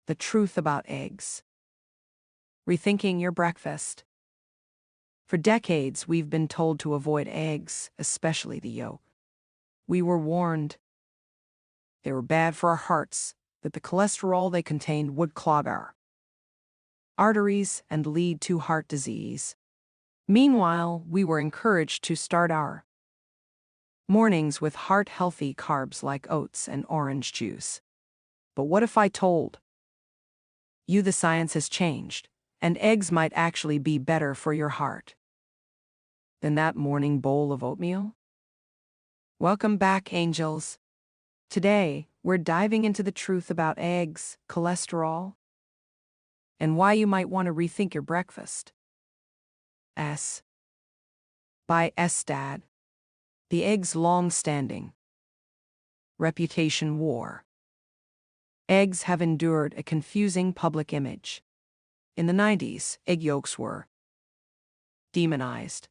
The truth about eggs. Rethinking your breakfast. For decades, we've been told to avoid eggs, especially the yolk. We were warned they were bad for our hearts, that the cholesterol they contained would clog our arteries and lead to heart disease. Meanwhile, we were encouraged to start our mornings with heart-healthy carbs like oats and orange juice. But what if I told you the science has changed, and eggs might actually be better for your heart than that morning bowl of oatmeal? Welcome back, angels. Today, we're diving into the truth about eggs, cholesterol, and why you might want to rethink your breakfast. By Dad. The Egg's Long-Standing Reputation War. Eggs have endured a confusing public image. In the 90s, egg yolks were demonized.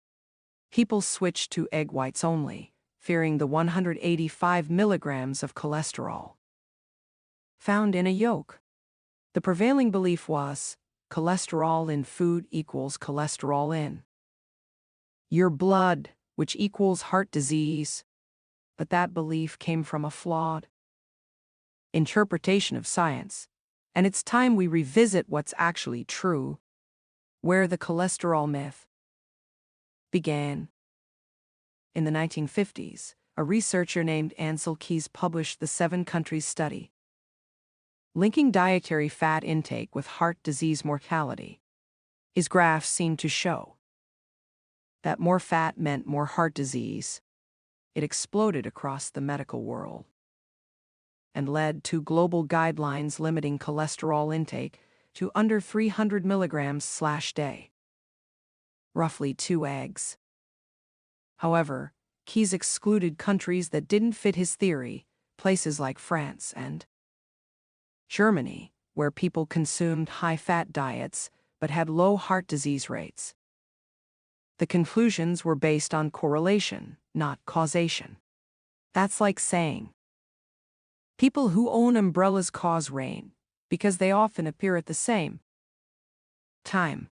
People switched to egg whites only, fearing the 185 milligrams of cholesterol found in a yolk. The prevailing belief was, cholesterol in food equals cholesterol in your blood, which equals heart disease. But that belief came from a flawed interpretation of science, and it's time we revisit what's actually true, where the cholesterol myth began. In the 1950s, a researcher named Ancel published the 7-country study linking dietary fat intake with heart disease mortality. His graphs seemed to show that more fat meant more heart disease. It exploded across the medical world and led to global guidelines limiting cholesterol intake to under 300 milligrams/day, roughly 2 eggs. However, Keyes excluded countries that didn't fit his theory, places like France and Germany, where people consumed high-fat diets but had low heart disease rates. The conclusions were based on correlation, not causation. That's like saying people who own umbrellas cause rain, because they often appear at the same time.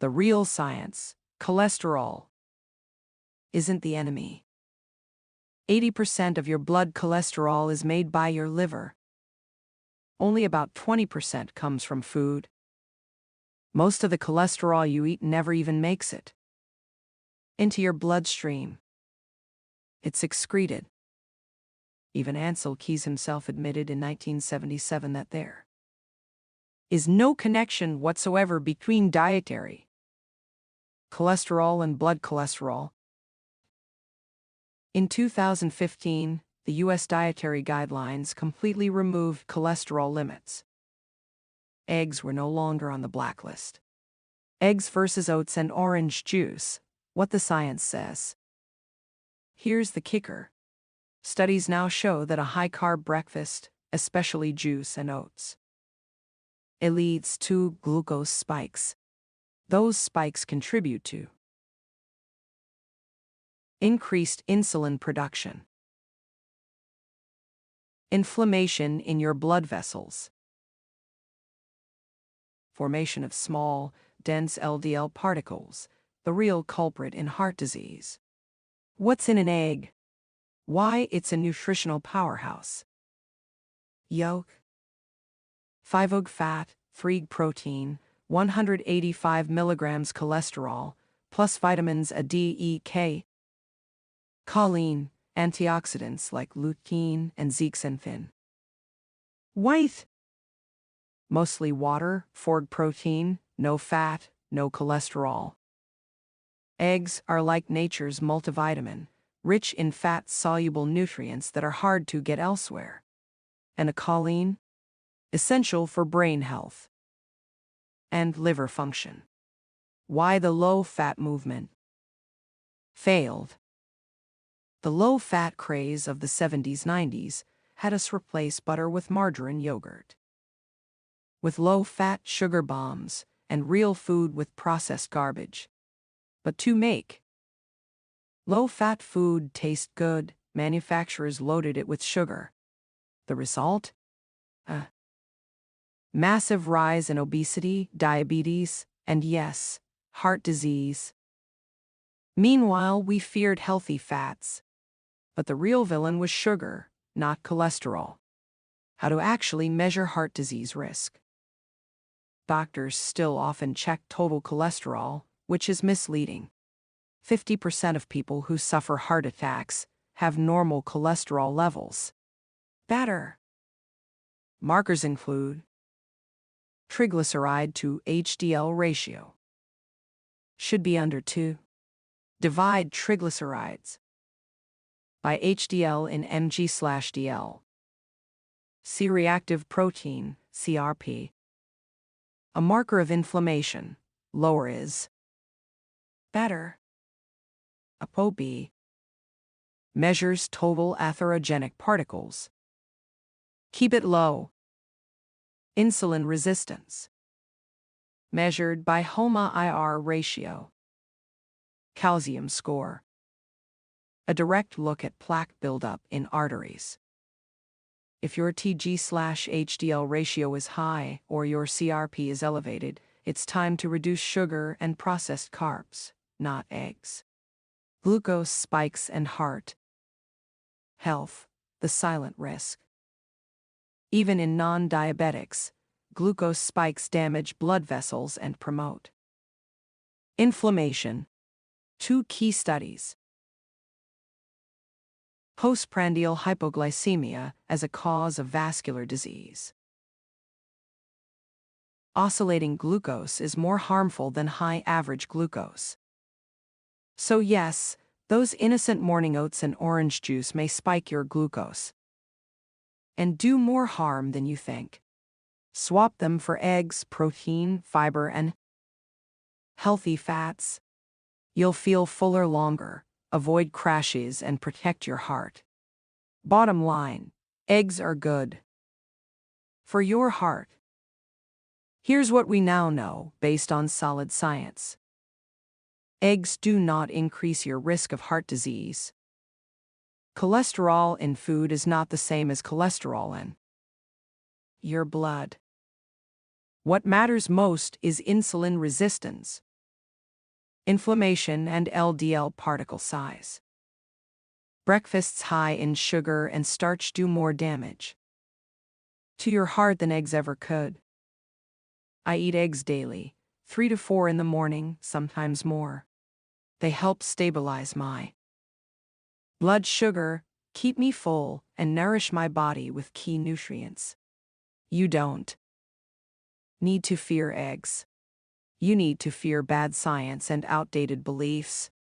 The real science, cholesterol, isn't the enemy. 80% of your blood cholesterol is made by your liver. Only about 20% comes from food. Most of the cholesterol you eat never even makes it into your bloodstream. It's excreted. Even Ancel himself admitted in 1977 that there is no connection whatsoever between dietary cholesterol and blood cholesterol. In 2015, the U.S. dietary guidelines completely removed cholesterol limits. Eggs were no longer on the blacklist. Eggs versus oats and orange juice, what the science says. Here's the kicker. Studies now show that a high-carb breakfast, especially juice and oats, it leads to glucose spikes. Those spikes contribute to increased insulin production, inflammation in your blood vessels, formation of small, dense LDL particles, the real culprit in heart disease. What's in an egg? Why it's a nutritional powerhouse. Yolk, 5 egg fat, 3 egg protein, 185 milligrams cholesterol, plus vitamins A, D, E, K, choline, antioxidants like lutein and zeaxanthin. White, mostly water, 4 egg protein, no fat, no cholesterol. Eggs are like nature's multivitamin, rich in fat-soluble nutrients that are hard to get elsewhere. And a choline, essential for brain health and liver function. Why the low-fat movement failed? The low-fat craze of the 70s-90s had us replace butter with margarine yogurt, with low-fat sugar bombs, and real food with processed garbage. But to make low-fat food taste good, manufacturers loaded it with sugar. The result? Massive rise in obesity, diabetes, and yes, heart disease. Meanwhile, we feared healthy fats. But the real villain was sugar, not cholesterol. How to actually measure heart disease risk. Doctors still often check total cholesterol, which is misleading. 50% of people who suffer heart attacks have normal cholesterol levels. Better. Markers include triglyceride to HDL ratio. Should be under 2. Divide triglycerides by HDL in mg/dl. C-reactive protein, CRP. A marker of inflammation, lower is better. ApoB measures total atherogenic particles. Keep it low. Insulin resistance measured by HOMA-IR ratio. Calcium score, a direct look at plaque buildup in arteries. If your TG/HDL ratio is high or your CRP is elevated, it's time to reduce sugar and processed carbs, not eggs. Glucose spikes and heart health, the silent risk. Even in non-diabetics, glucose spikes damage blood vessels and promote inflammation. 2 key studies. Postprandial hypoglycemia as a cause of vascular disease. Oscillating glucose is more harmful than high average glucose. So yes, those innocent morning oats and orange juice may spike your glucose and do more harm than you think. Swap them for eggs, protein, fiber, and healthy fats. You'll feel fuller longer, avoid crashes, and protect your heart. Bottom line, eggs are good for your heart. Here's what we now know based on solid science. Eggs do not increase your risk of heart disease. Cholesterol in food is not the same as cholesterol in your blood. What matters most is insulin resistance, inflammation, and LDL particle size. Breakfasts high in sugar and starch do more damage to your heart than eggs ever could. I eat eggs daily, 3 to 4 in the morning, sometimes more. They help stabilize my blood sugar, keep me full, and nourish my body with key nutrients. You don't need to fear eggs. You need to fear bad science and outdated beliefs.